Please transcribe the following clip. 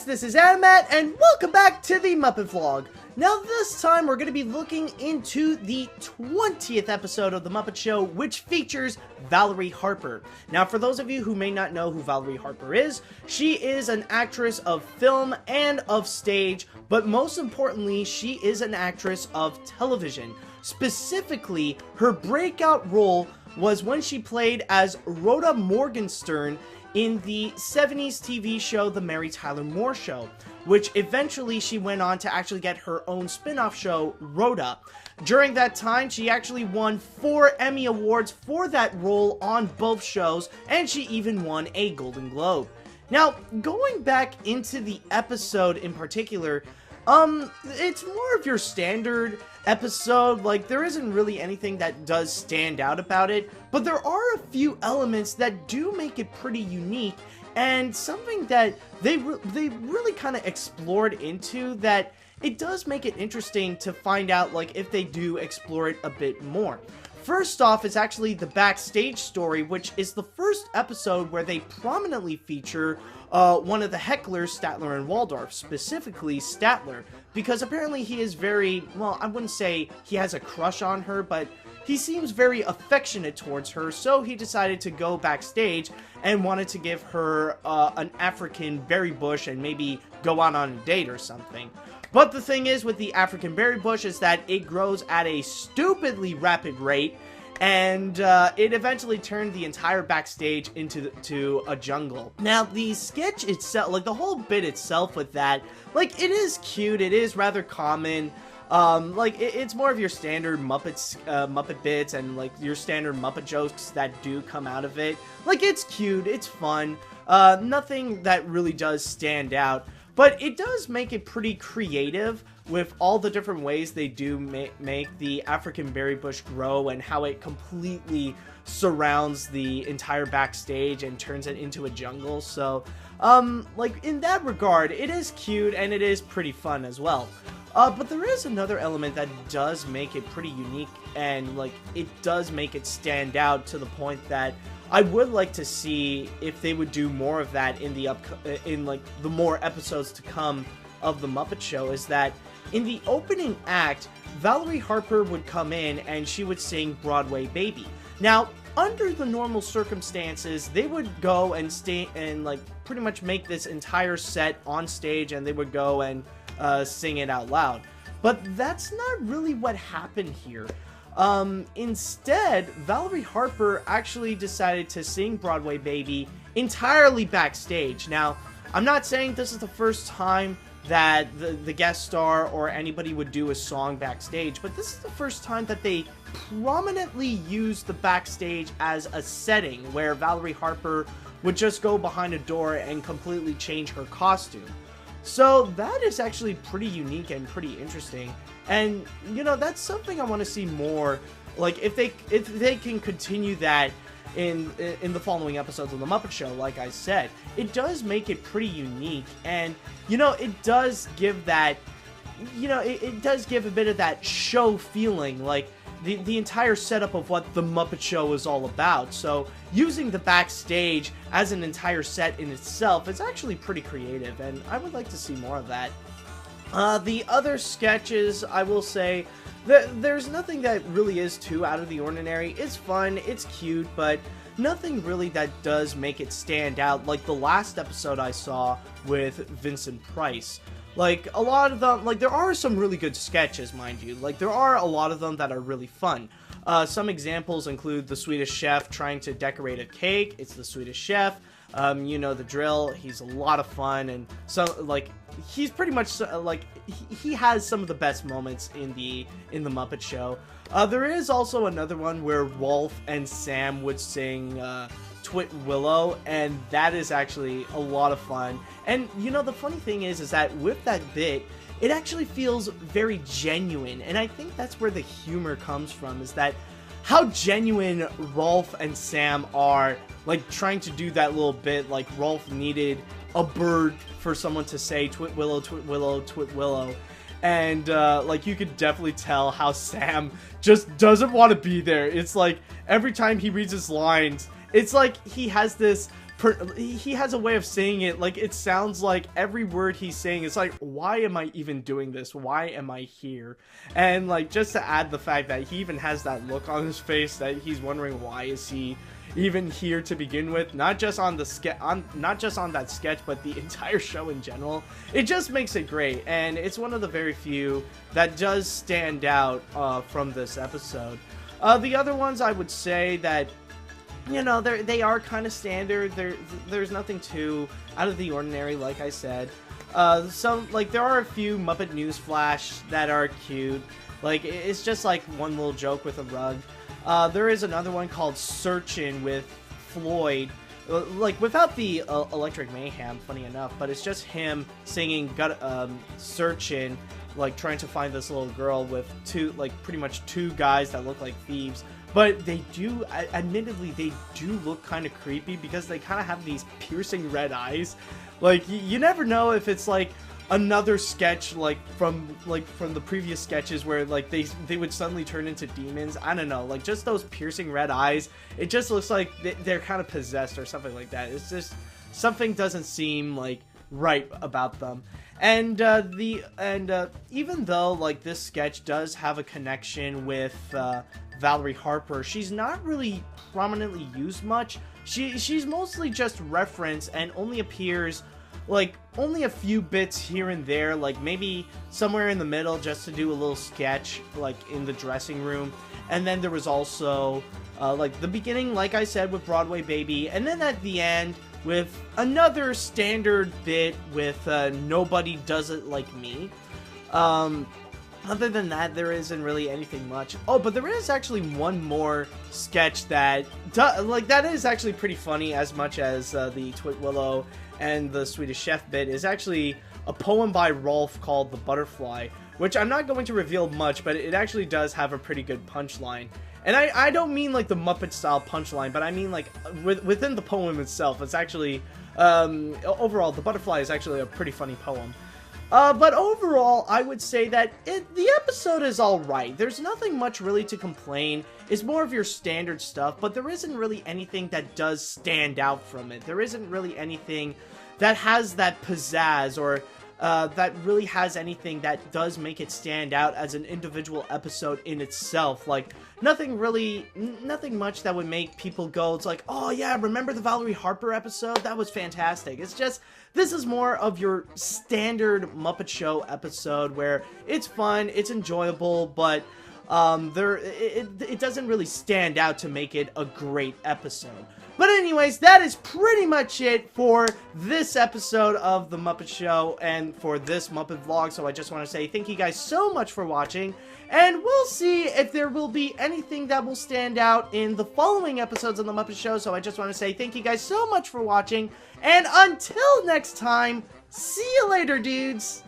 this is Animat, and welcome back to the Muppet Vlog. Now this time we're going to be looking into the 20th episode of The Muppet Show, which features Valerie Harper. Now for those of you who may not know who Valerie Harper is, she is an actress of film and of stage, but most importantly, she is an actress of television. Specifically, her breakout role was when she played as Rhoda Morgenstern in the 70s TV show The Mary Tyler Moore Show, which eventually she went on to actually get her own spin-off show, Rhoda. During that time, she actually won 4 Emmy Awards for that role on both shows, and she even won a Golden Globe. Now, going back into the episode in particular, it's more of your standard episode. Like, there isn't really anything that does stand out about it, but there are a few elements that do make it pretty unique, and something that they really kind of explored into that it does make it interesting to find out, like, if they do explore it a bit more. First off is actually the backstage story, which is the first episode where they prominently feature one of the hecklers, Statler and Waldorf, specifically Statler, because apparently he is very, well, I wouldn't say he has a crush on her, but he seems very affectionate towards her, so he decided to go backstage and wanted to give her an African berry bush and maybe go out on a date or something. But the thing is with the African berry bush is that it grows at a stupidly rapid rate, and it eventually turned the entire backstage into a jungle. Now, the sketch itself, like the whole bit itself with that, like, it is cute, it is rather common. Like, it's more of your standard Muppet bits and, like, your standard Muppet jokes that do come out of it. Like, it's cute, it's fun, nothing that really does stand out. But it does make it pretty creative with all the different ways they do make the African berry bush grow and how it completely surrounds the entire backstage and turns it into a jungle. So, like, in that regard, it is cute and it is pretty fun as well. But there is another element that does make it pretty unique, and, like, it does make it stand out to the point that I would like to see if they would do more of that in the the more episodes to come of the Muppet Show. Is that in the opening act, Valerie Harper would come in and she would sing Broadway Baby. Now, under the normal circumstances, they would go and stay and, like, pretty much make this entire set on stage, and they would go and sing it out loud. But that's not really what happened here. Instead, Valerie Harper actually decided to sing Broadway Baby entirely backstage. Now, I'm not saying this is the first time that the guest star or anybody would do a song backstage, but this is the first time that they prominently used the backstage as a setting where Valerie Harper would just go behind a door and completely change her costume. So that is actually pretty unique and pretty interesting, and, you know, that's something I want to see more. Like, if they can continue that in the following episodes of The Muppet Show, like I said, it does make it pretty unique, and, you know, it does give that, you know, it does give a bit of that show feeling, like the entire setup of what The Muppet Show is all about. So using the backstage as an entire set in itself is actually pretty creative, and I would like to see more of that. The other sketches, I will say, there's nothing that really is too out of the ordinary. It's fun, it's cute, but nothing really that does make it stand out, like the last episode I saw with Vincent Price. Like, a lot of them, like, there are some really good sketches, mind you. Like, there are a lot of them that are really fun. Some examples include the Swedish Chef trying to decorate a cake. It's the Swedish Chef. You know the drill. He's a lot of fun, and so, like, he's pretty much, like, he has some of the best moments in the Muppet Show. There is also another one where Rolf and Sam would sing Twit Willow, and that is actually a lot of fun. And, you know, the funny thing is that with that bit, it actually feels very genuine, and I think that's where the humor comes from, is that how genuine Rolf and Sam are, like, trying to do that little bit. Like, Rolf needed a bird for someone to say Twit Willow, Twit Willow, Twit Willow. And, like, you could definitely tell how Sam just doesn't want to be there. It's like, every time he reads his lines, it's like he has this he has a way of saying it, like, it sounds like every word he's saying is like, why am I even doing this? Why am I here? And, like, just to add the fact that he even has that look on his face that he's wondering why is he even here to begin with, not just on the not just on that sketch, but the entire show in general. It just makes it great, and it's one of the very few that does stand out from this episode. The other ones, I would say that, you know, they are kind of standard. There's nothing too out of the ordinary, like I said. There are a few Muppet News Flash that are cute. Like, it's just like one little joke with a rug. There is another one called Searchin' with Floyd, like without the electric mayhem, funny enough, but it's just him singing, searching, like trying to find this little girl with pretty much two guys that look like thieves. But they do, admittedly, they do look kind of creepy because they kind of have these piercing red eyes. Like, you never know if it's like another sketch from the previous sketches where like they would suddenly turn into demons. I don't know, like just those piercing red eyes, it just looks like they're kind of possessed or something like that. It's just something doesn't seem like right about them. And even though like this sketch does have a connection with Valerie Harper, she's not really prominently used much. She's mostly just referenced and only appears like only a few bits here and there, like maybe somewhere in the middle just to do a little sketch like in the dressing room. And then there was also like the beginning, like I said, with Broadway Baby, and then at the end with another standard bit with Nobody Does It Like Me. Other than that, there isn't really anything much. Oh, but there is actually one more sketch that is actually pretty funny, as much as the Twit Willow and the Swedish Chef bit is actually a poem by Rolf called The Butterfly, which I'm not going to reveal much, but it actually does have a pretty good punchline. And I don't mean like the Muppet style punchline, but I mean like within the poem itself. It's actually, overall, The Butterfly is actually a pretty funny poem. But overall, I would say that the episode is alright. There's nothing much really to complain. It's more of your standard stuff, but there isn't really anything that does stand out from it. There isn't really anything that has that pizzazz or that really has anything that does make it stand out as an individual episode in itself. Like, nothing much that would make people go, it's like, oh yeah, remember the Valerie Harper episode? That was fantastic. It's just, this is more of your standard Muppet Show episode where it's fun, it's enjoyable, but it doesn't really stand out to make it a great episode. But anyways, that is pretty much it for this episode of The Muppet Show and for this Muppet vlog. So I just want to say thank you guys so much for watching, and we'll see if there will be anything that will stand out in the following episodes of The Muppet Show. So I just want to say thank you guys so much for watching, and until next time, see you later, dudes!